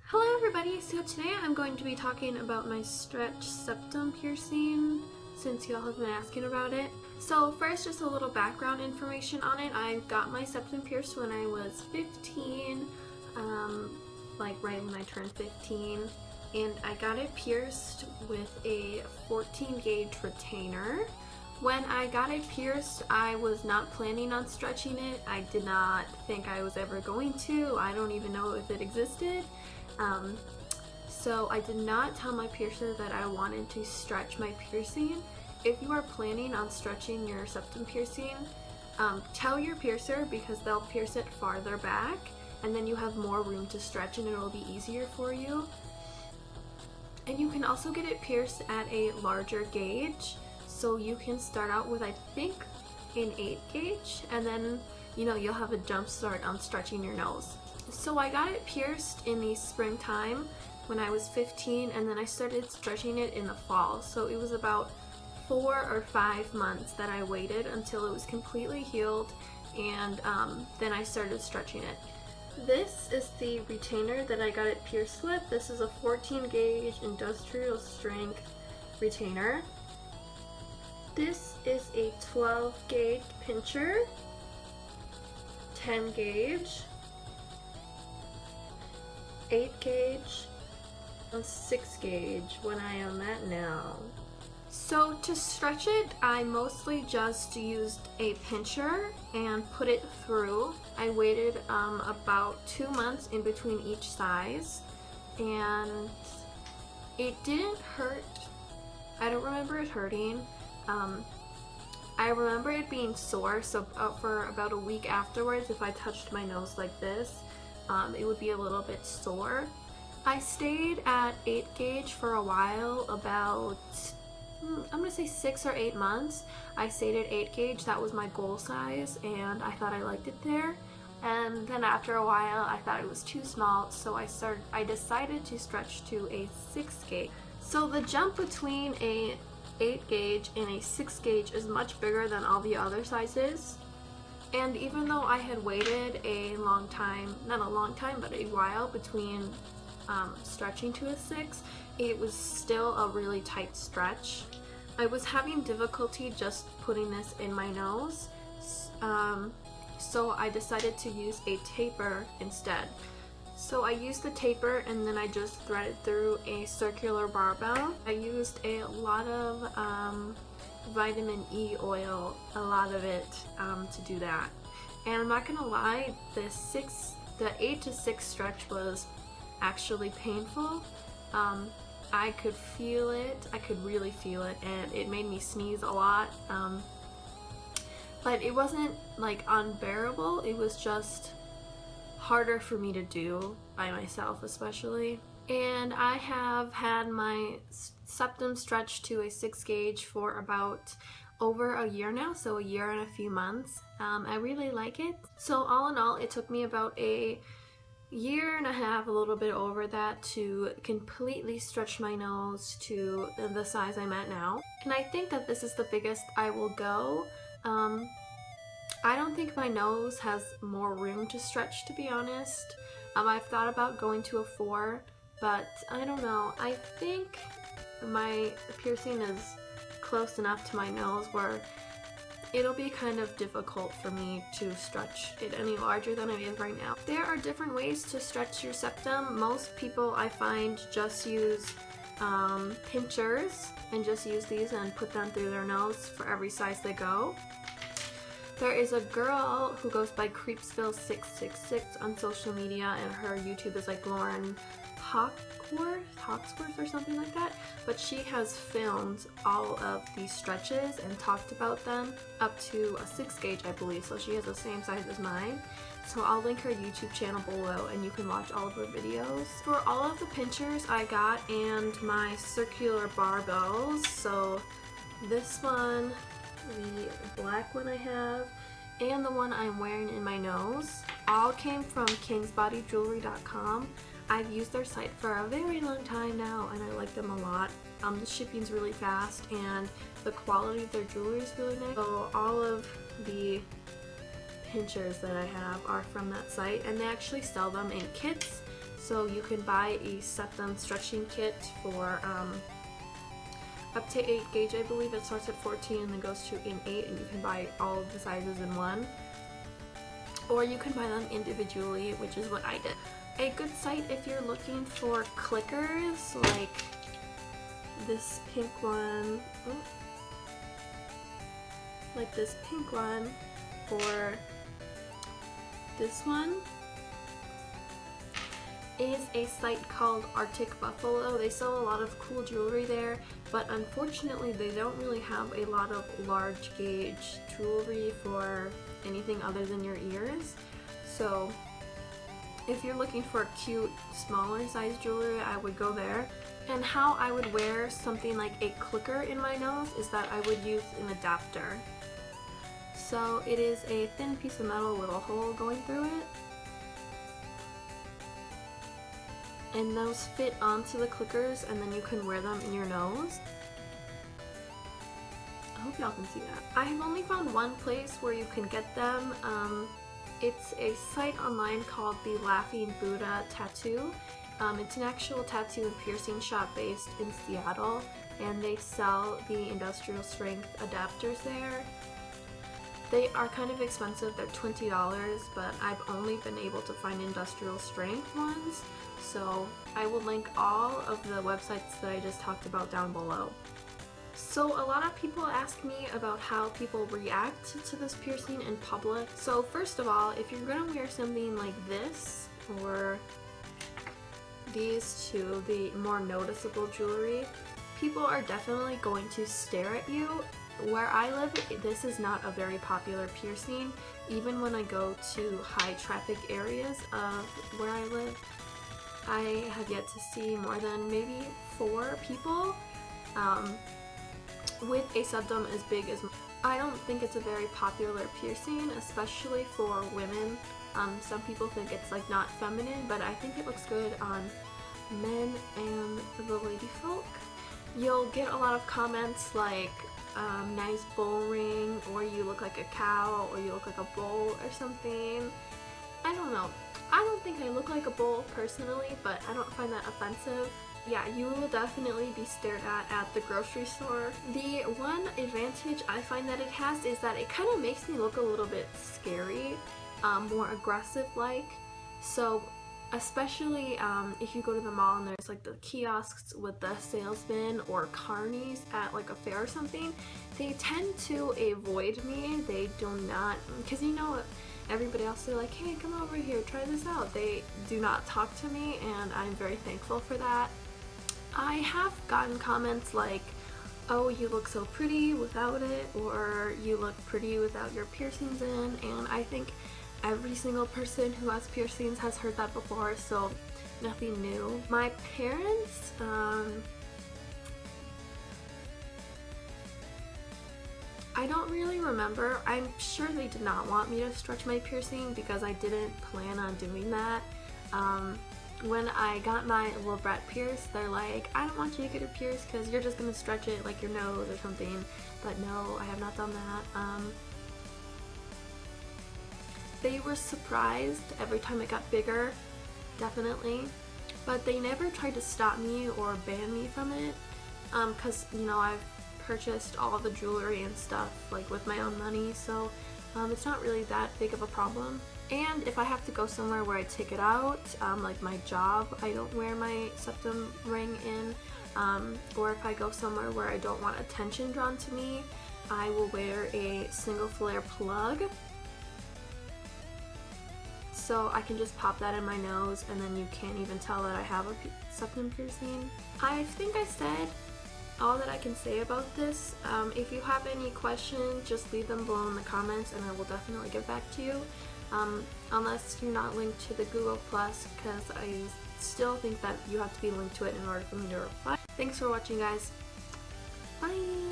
Hello everybody, so today I'm going to be talking about my stretch septum piercing since y'all have been asking about it. So first, just a little background information on it. I got my septum pierced when I was 15, like right when I turned 15, and I got it pierced with a 14 gauge retainer. When I got it pierced, I was not planning on stretching it. I did not think I was ever going to. I don't even know if it existed. So I did not tell my piercer that I wanted to stretch my piercing. If you are planning on stretching your septum piercing, tell your piercer, because they'll pierce it farther back and then you have more room to stretch and it'll be easier for you. And you can also get it pierced at a larger gauge. So you can start out with, I think, an 8 gauge, and then you'll have a jump start on stretching your nose. So I got it pierced in the springtime when I was 15, and then I started stretching it in the fall. So it was about 4 or 5 months that I waited until it was completely healed, and then I started stretching it. This is the retainer that I got it pierced with. This is a 14 gauge industrial strength retainer. This is a 12 gauge pincher, 10 gauge, 8 gauge, and 6 gauge when I am at now. So to stretch it, I mostly just used a pincher and put it through. I waited about 2 months in between each size, and it didn't hurt. I don't remember it hurting. I remember it being sore, so for about a week afterwards, if I touched my nose like this, it would be a little bit sore. I stayed at 8 gauge for a while, about, I'm gonna say 6 or 8 months. I stayed at 8 gauge, that was my goal size, and I thought I liked it there. And then after a while, I thought it was too small, so I decided to stretch to a 6 gauge. So the jump between a 8 gauge and a 6 gauge is much bigger than all the other sizes. And even though I had waited a long time, not a long time, but a while between stretching to a 6, it was still a really tight stretch. I was having difficulty just putting this in my nose, so I decided to use a taper instead. So I used the taper and then I just threaded through a circular barbell. I used a lot of vitamin E oil, a lot of it, to do that. And I'm not gonna lie, the 8 to 6 stretch was actually painful. I could feel it, I could really feel it, and it made me sneeze a lot. But it wasn't like unbearable, it was just harder for me to do by myself, especially. And I have had my septum stretched to a 6 gauge for about over a year now, so a year and a few months. I really like it. So all in all, it took me about a year and a half, a little bit over that, to completely stretch my nose to the size I'm at now. And I think that this is the biggest I will go. I don't think my nose has more room to stretch, to be honest. I've thought about going to a 4, but I don't know. I think my piercing is close enough to my nose where it'll be kind of difficult for me to stretch it any larger than it is right now. There are different ways to stretch your septum. Most people, I find, just use pinchers and just use these and put them through their nose for every size they go. There is a girl who goes by Creepsville666 on social media, and her YouTube is like Lauren Hawksworth or something like that, but she has filmed all of these stretches and talked about them up to a 6 gauge, I believe, so she has the same size as mine. So I'll link her YouTube channel below and you can watch all of her videos. For all of the pinchers I got and my circular barbells, so this one, the black one I have, and the one I'm wearing in my nose, all came from kingsbodyjewelry.com. I've used their site for a very long time now and I like them a lot. The shipping's really fast and the quality of their jewelry is really nice. So all of the pinchers that I have are from that site, and they actually sell them in kits. So you can buy a Septum stretching kit for up to 8 gauge, I believe. It starts at 14 and then goes to an 8, and you can buy all of the sizes in one. Or you can buy them individually, which is what I did. A good site if you're looking for clickers, like this pink one, like this pink one, or this one, is a site called Arctic Buffalo. They sell a lot of cool jewelry there, but unfortunately they don't really have a lot of large gauge jewelry for anything other than your ears. So if you're looking for cute smaller size jewelry, I would go there. And how I would wear something like a clicker in my nose is that I would use an adapter. So it is a thin piece of metal with a hole going through it, and those fit onto the clickers, and then you can wear them in your nose. I hope y'all can see that. I have only found one place where you can get them. It's a site online called the Laughing Buddha Tattoo. It's an actual tattoo and piercing shop based in Seattle, and they sell the industrial strength adapters there. They are kind of expensive, they're $20, but I've only been able to find industrial strength ones, so I will link all of the websites that I just talked about down below. So a lot of people ask me about how people react to this piercing in public. So first of all, if you're gonna wear something like this, or these two, the more noticeable jewelry, people are definitely going to stare at you. Where I live, this is not a very popular piercing. Even when I go to high traffic areas of where I live, I have yet to see more than maybe 4 people with a septum as big as mine. I don't think it's a very popular piercing, especially for women. Some people think it's like not feminine, but I think it looks good on men and the lady folk. You'll get a lot of comments like, nice bull ring, or you look like a cow, or you look like a bull or something. I don't know. I don't think I look like a bull personally, but I don't find that offensive. Yeah, you will definitely be stared at the grocery store. The one advantage I find that it has is that it kind of makes me look a little bit scary, more aggressive like. So especially if you go to the mall and there's like the kiosks with the salesmen or carnies at like a fair or something, they tend to avoid me. They do not, because you know everybody else, they're like, hey, come over here, try this out. They do not talk to me, and I'm very thankful for that. I have gotten comments like, oh, you look so pretty without it, or you look pretty without your piercings in, and I think every single person who has piercings has heard that before, so nothing new. My parents, I don't really remember. I'm sure they did not want me to stretch my piercing because I didn't plan on doing that. When I got my little brat pierced, they're like, I don't want you to get it pierced because you're just going to stretch it like your nose or something. But no, I have not done that. They were surprised every time it got bigger, definitely. But they never tried to stop me or ban me from it. Because, you know, I've purchased all the jewelry and stuff like with my own money, so it's not really that big of a problem. And if I have to go somewhere where I take it out, like my job, I don't wear my septum ring in, or if I go somewhere where I don't want attention drawn to me, I will wear a single flare plug, so I can just pop that in my nose and then you can't even tell that I have a septum piercing. I think I said all that I can say about this. If you have any questions, just leave them below in the comments and I will definitely get back to you. Unless you're not linked to the Google Plus, because I still think that you have to be linked to it in order for me to reply. Thanks for watching, guys. Bye!